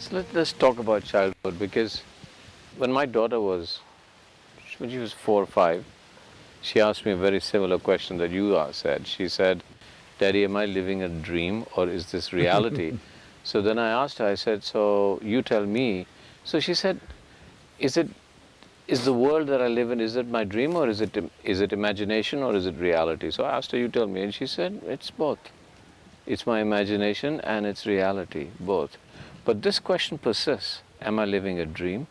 So let's talk about childhood, because when my daughter when she was 4 or 5, she asked me a very similar question that you said. She said, "Daddy, am I living a dream or is this reality?" So then I asked her, I said, "So you tell me." So she said, "Is it is the world that I live in, is it my dream, or is it imagination, or is it reality?" So I asked her, "You tell me," and she said, "It's both. It's my imagination and it's reality, both." But this question persists: am I living a dream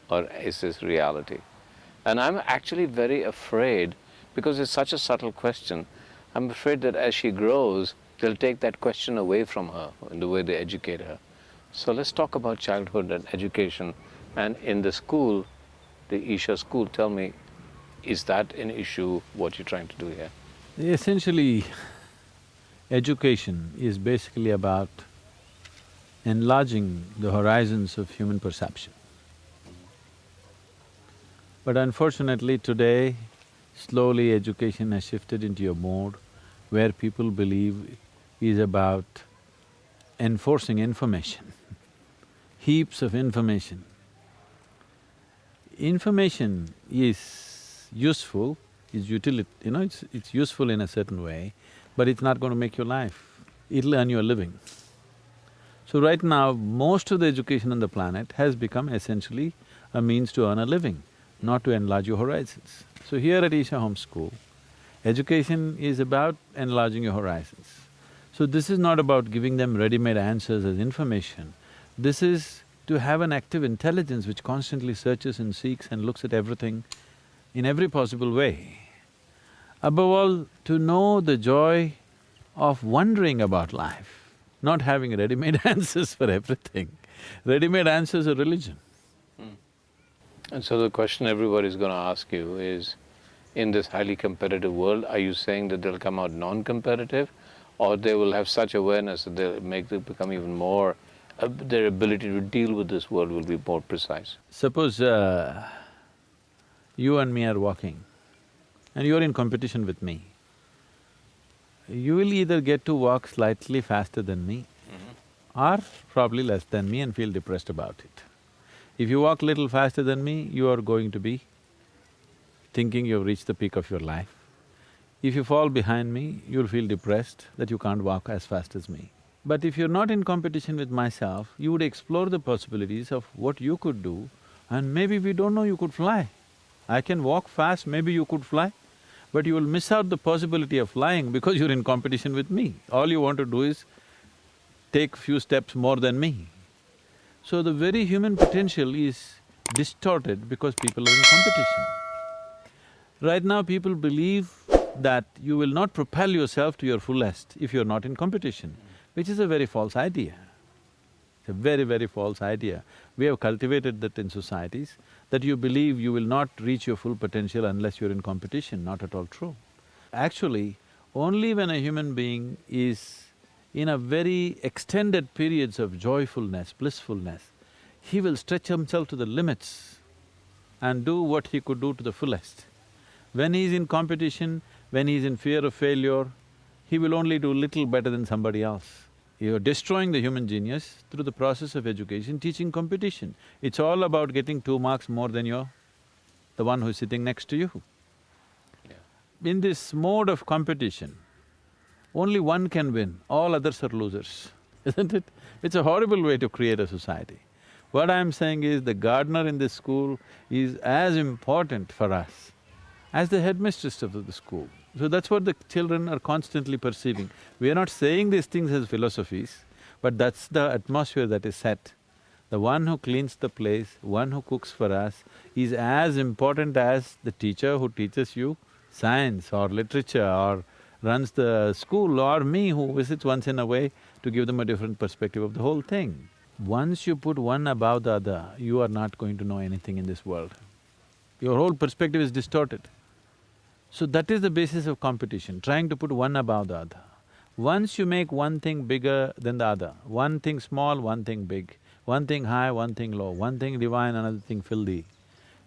or is this reality? And I'm actually very afraid, because it's such a subtle question. I'm afraid that as she grows, they'll take that question away from her in the way they educate her. So let's talk about childhood and education. And in the school, the Isha school, tell me, is that an issue, what you're trying to do here? Essentially, education is basically about enlarging the horizons of human perception. But unfortunately today, slowly education has shifted into a mode where people believe is about enforcing information, heaps of information. Information is useful, it's useful in a certain way, but it's not going to make your life, it'll earn you a living. So right now, most of the education on the planet has become essentially a means to earn a living, not to enlarge your horizons. So here at Isha Home School, education is about enlarging your horizons. So this is not about giving them ready-made answers as information. This is to have an active intelligence which constantly searches and seeks and looks at everything in every possible way. Above all, to know the joy of wondering about life, not having ready-made answers for everything. Ready-made answers are religion. And so the question everybody's going to ask you is, in this highly competitive world, are you saying that they'll come out non-competitive, or they will have such awareness that they'll become even more, their ability to deal with this world will be more precise? Suppose you and me are walking and you're in competition with me. You will either get to walk slightly faster than me or probably less than me and feel depressed about it. If you walk little faster than me, you are going to be thinking you've reached the peak of your life. If you fall behind me, you'll feel depressed that you can't walk as fast as me. But if you're not in competition with myself, you would explore the possibilities of what you could do, and maybe we don't know you could fly. I can walk fast, maybe you could fly, but you will miss out the possibility of flying because you're in competition with me. All you want to do is take few steps more than me. So the very human potential is distorted because people are in competition. Right now people believe that you will not propel yourself to your fullest if you're not in competition, which is a very false idea. It's a very, very false idea. We have cultivated that in societies, that you believe you will not reach your full potential unless you're in competition, not at all true. Actually, only when a human being is in a very extended periods of joyfulness, blissfulness, he will stretch himself to the limits and do what he could do to the fullest. When he is in competition, when he is in fear of failure, he will only do little better than somebody else. You're destroying the human genius through the process of education, teaching competition. It's all about getting 2 marks more than the one who's sitting next to you. In this mode of competition, only one can win, all others are losers, isn't it? It's a horrible way to create a society. What I'm saying is the gardener in this school is as important for us as the headmistress of the school. So that's what the children are constantly perceiving. We are not saying these things as philosophies, but that's the atmosphere that is set. The one who cleans the place, one who cooks for us, is as important as the teacher who teaches you science or literature or runs the school, or me who visits once in a way to give them a different perspective of the whole thing. Once you put one above the other, you are not going to know anything in this world. Your whole perspective is distorted. So that is the basis of competition, trying to put one above the other. Once you make one thing bigger than the other, one thing small, one thing big, one thing high, one thing low, one thing divine, another thing filthy,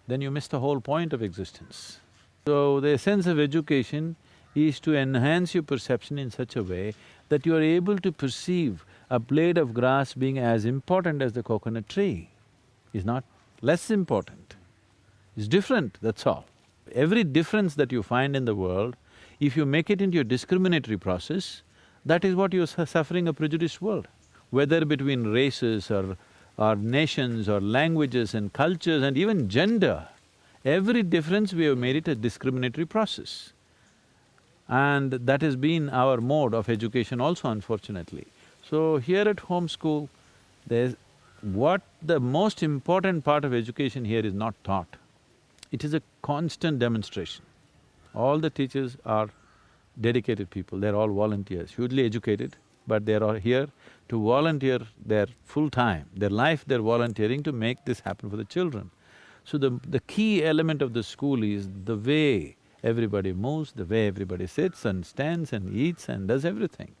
then you miss the whole point of existence. So the essence of education is to enhance your perception in such a way that you are able to perceive a blade of grass being as important as the coconut tree is not less important. It's different, that's all. Every difference that you find in the world, if you make it into a discriminatory process, that is what you're suffering a prejudiced world. Whether between races or nations or languages and cultures and even gender, every difference we have made it a discriminatory process. And that has been our mode of education also, unfortunately. So here at home school, there's… what the most important part of education here is not taught. It is a constant demonstration. All the teachers are dedicated people, they're all volunteers, hugely educated, but they're all here to volunteer their full time, their life they're volunteering to make this happen for the children. So the key element of the school is the way everybody moves, the way everybody sits and stands and eats and does everything.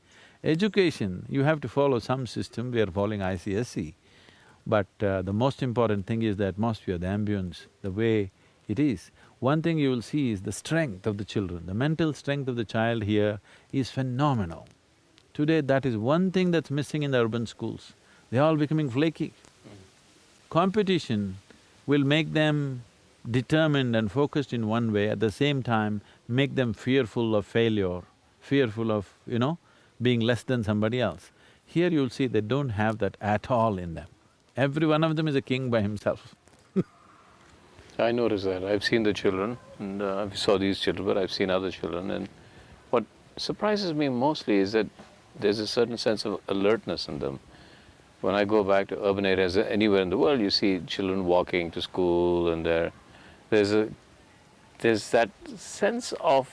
Education, you have to follow some system, we are following ICSE. But the most important thing is the atmosphere, the ambience, the way it is. One thing you will see is the strength of the children, the mental strength of the child here is phenomenal. Today, that is one thing that's missing in the urban schools. They're all becoming flaky. Competition will make them determined and focused in one way, at the same time make them fearful of failure, fearful of, being less than somebody else. Here you'll see they don't have that at all in them. Every one of them is a king by himself. I noticed that. I've seen the children, and I saw these children, but I've seen other children, and what surprises me mostly is that there's a certain sense of alertness in them. When I go back to urban areas, anywhere in the world, you see children walking to school, and there's that sense of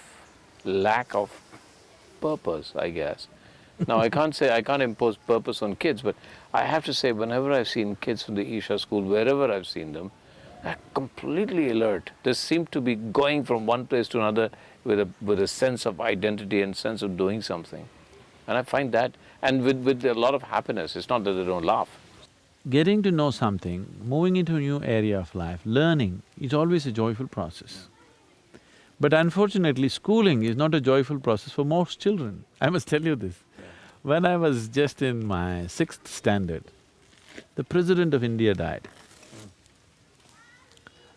lack of purpose, I guess. Now, I can't impose purpose on kids, but I have to say, whenever I've seen kids from the Isha school, wherever I've seen them, they're completely alert. They seem to be going from one place to another with a sense of identity and sense of doing something. And I find that, and with a lot of happiness, it's not that they don't laugh. Getting to know something, moving into a new area of life, learning is always a joyful process. But unfortunately, schooling is not a joyful process for most children. I must tell you this. When I was just in my 6th standard, the President of India died.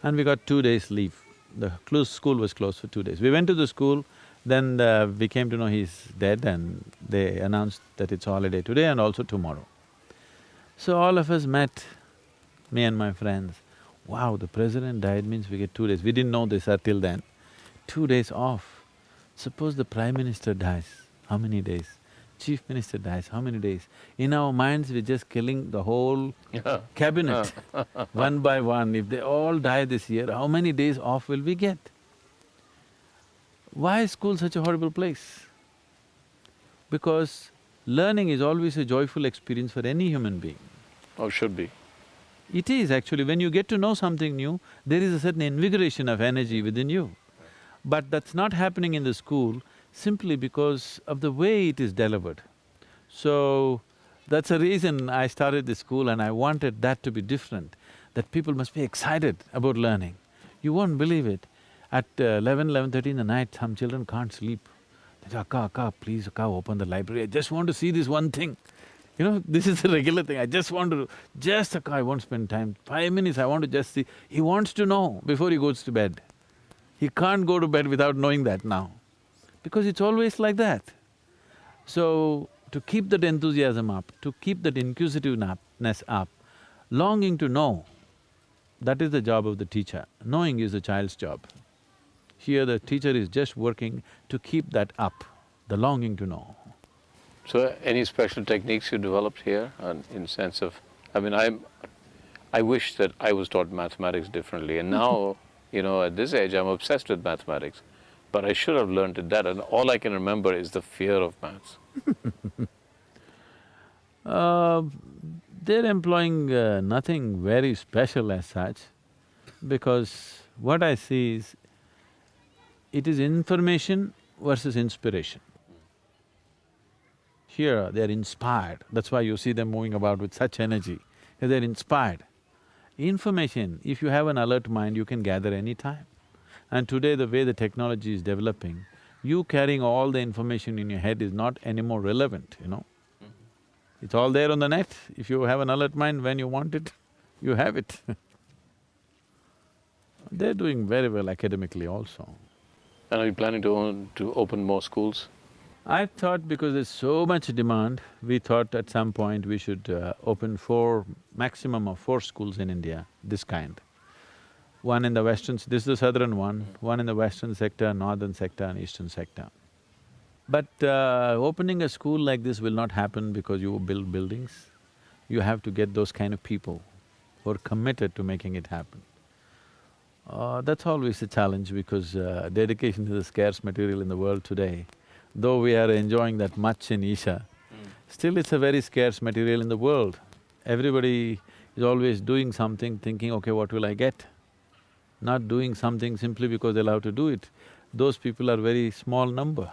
And we got 2 days leave. The school was closed for 2 days. We went to the school, then we came to know he's dead, and they announced that it's holiday today and also tomorrow. So all of us met, me and my friends. Wow, the president died means we get 2 days. We didn't know this till then. 2 days off. Suppose the Prime Minister dies, how many days? Chief Minister dies, how many days? In our minds, we're just killing the whole cabinet, one by one. If they all die this year, how many days off will we get? Why is school such a horrible place? Because learning is always a joyful experience for any human being. Or should be. It is actually, when you get to know something new, there is a certain invigoration of energy within you. But that's not happening in the school simply because of the way it is delivered. So, that's the reason I started the school, and I wanted that to be different, that people must be excited about learning. You won't believe it, at 11:30 in the night, some children can't sleep. They say, Akka, please, Akka, open the library, I just want to see this one thing. This is a regular thing, I just want to… Akka, I won't spend time, 5 minutes, I want to just see… He wants to know before he goes to bed. He can't go to bed without knowing that now, because it's always like that. So, to keep that enthusiasm up, to keep that inquisitiveness up, longing to know, that is the job of the teacher. Knowing is the child's job. Here the teacher is just working to keep that up, the longing to know. So, any special techniques you developed here, in sense of… I wish that I was taught mathematics differently, and now, at this age, I'm obsessed with mathematics. But I should have learned it that, and all I can remember is the fear of maths. They're employing nothing very special as such, because what I see is, it is information versus inspiration. Here, they're inspired, that's why you see them moving about with such energy, because they're inspired. Information, if you have an alert mind, you can gather any time. And today, the way the technology is developing, you carrying all the information in your head is not anymore relevant, It's all there on the net. If you have an alert mind, when you want it, you have it. They're doing very well academically also. And are you planning to open more schools? I thought because there's so much demand, we thought at some point we should open maximum of 4 schools in India, this kind. One in the western… this is the southern one in the western sector, northern sector and eastern sector. But opening a school like this will not happen because you build buildings. You have to get those kind of people who are committed to making it happen. That's always a challenge because dedication is a scarce material in the world today. Though we are enjoying that much in Isha, still it's a very scarce material in the world. Everybody is always doing something thinking, okay, what will I get? Not doing something simply because they're allowed to do it. Those people are very small number.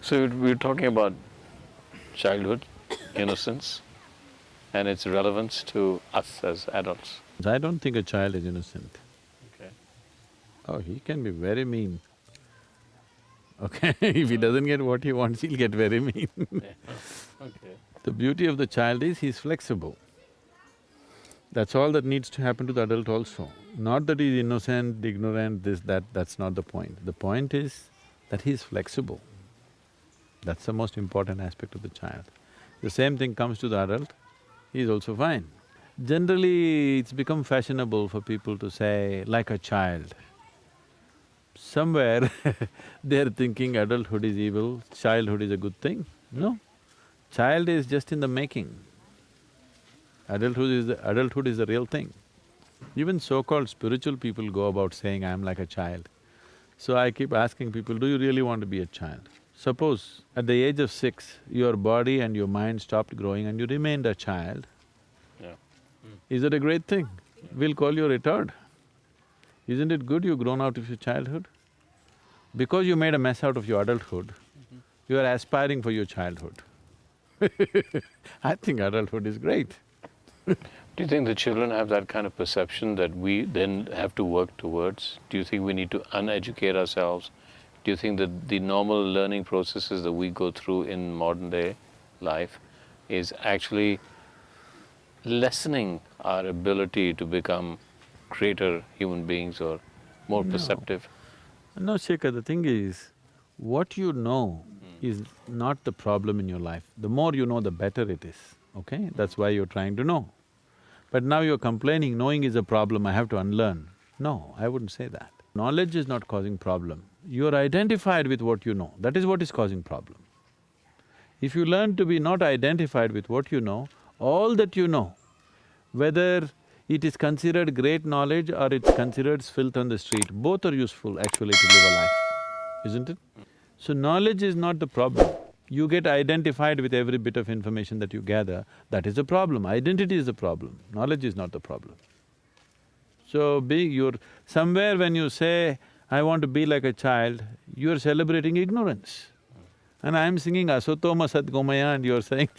So we're talking about childhood, innocence, and its relevance to us as adults. I don't think a child is innocent. Okay. Oh, he can be very mean. Okay, if he doesn't get what he wants, he'll get very mean. Okay. The beauty of the child is he's flexible. That's all that needs to happen to the adult also. Not that he's innocent, ignorant, this, that's not the point. The point is that he's flexible. That's the most important aspect of the child. The same thing comes to the adult, he's also fine. Generally, it's become fashionable for people to say, like a child. Somewhere they're thinking adulthood is evil, childhood is a good thing. No, child is just in the making. Adulthood is the real thing. Even so-called spiritual people go about saying, I'm like a child. So I keep asking people, do you really want to be a child? Suppose at the age of 6, your body and your mind stopped growing and you remained a child. Yeah. Is that a great thing? We'll call you retard. Isn't it good you've grown out of your childhood? Because you made a mess out of your adulthood, you are aspiring for your childhood. I think adulthood is great. Do you think the children have that kind of perception that we then have to work towards? Do you think we need to uneducate ourselves? Do you think that the normal learning processes that we go through in modern day life is actually lessening our ability to become greater human beings or more perceptive? No, Shekhar, the thing is, what you know is not the problem in your life. The more you know, the better it is, okay? That's why you're trying to know. But now you're complaining, knowing is a problem, I have to unlearn. No, I wouldn't say that. Knowledge is not causing problem. You're identified with what you know, that is what is causing problem. If you learn to be not identified with what you know, all that you know, whether it is considered great knowledge or it's considered filth on the street, both are useful actually to live a life, isn't it? So knowledge is not the problem. You get identified with every bit of information that you gather, that is the problem. Identity is the problem, knowledge is not the problem. So somewhere when you say, I want to be like a child, you're celebrating ignorance. And I'm singing Asatoma Sadgomaya and you're saying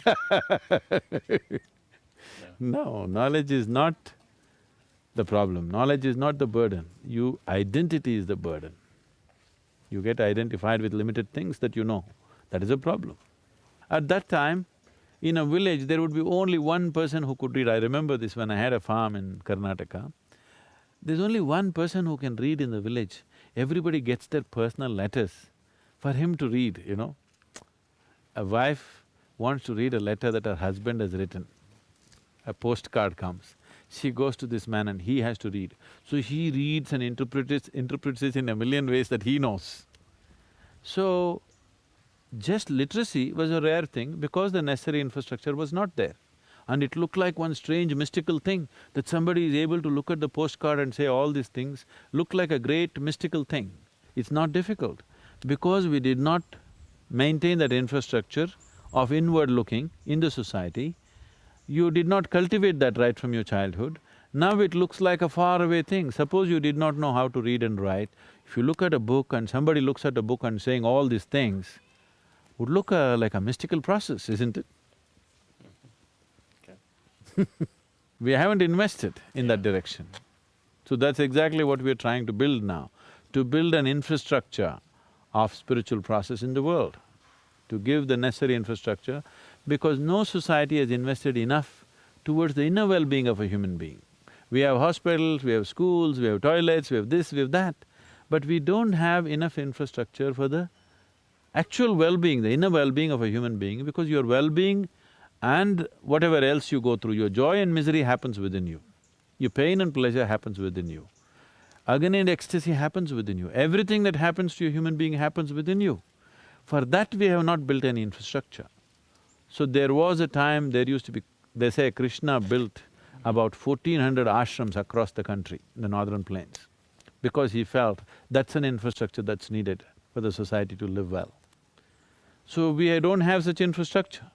No, knowledge is not the problem, knowledge is not the burden, identity is the burden. You get identified with limited things that you know, that is a problem. At that time, in a village, there would be only one person who could read. I remember this when I had a farm in Karnataka. There's only one person who can read in the village. Everybody gets their personal letters for him to read, you know. A wife wants to read a letter that her husband has written. A postcard comes. She goes to this man and he has to read. So he reads and interprets it in a million ways that he knows. So, just literacy was a rare thing because the necessary infrastructure was not there. And it looked like one strange mystical thing that somebody is able to look at the postcard and say all these things look like a great mystical thing. It's not difficult because we did not maintain that infrastructure of inward looking in the society. You did not cultivate that right from your childhood. Now it looks like a faraway thing. Suppose you did not know how to read and write, if you look at a book and somebody looks at a book and saying all these things, would look like a mystical process, isn't it? Okay. We haven't invested in that direction. So that's exactly what we're trying to build now, to build an infrastructure of spiritual process in the world, to give the necessary infrastructure. because no society has invested enough towards the inner well-being of a human being. We have hospitals, we have schools, we have toilets, we have this, we have that, but we don't have enough infrastructure for the actual well-being, the inner well-being of a human being, because your well-being and whatever else you go through, your joy and misery happens within you. Your pain and pleasure happens within you. Agony and ecstasy happens within you. Everything that happens to a human being happens within you. For that we have not built any infrastructure. So there was a time, there used to be… They say Krishna built about 1400 ashrams across the country, in the northern plains, because he felt that's an infrastructure that's needed for the society to live well. So we don't have such infrastructure.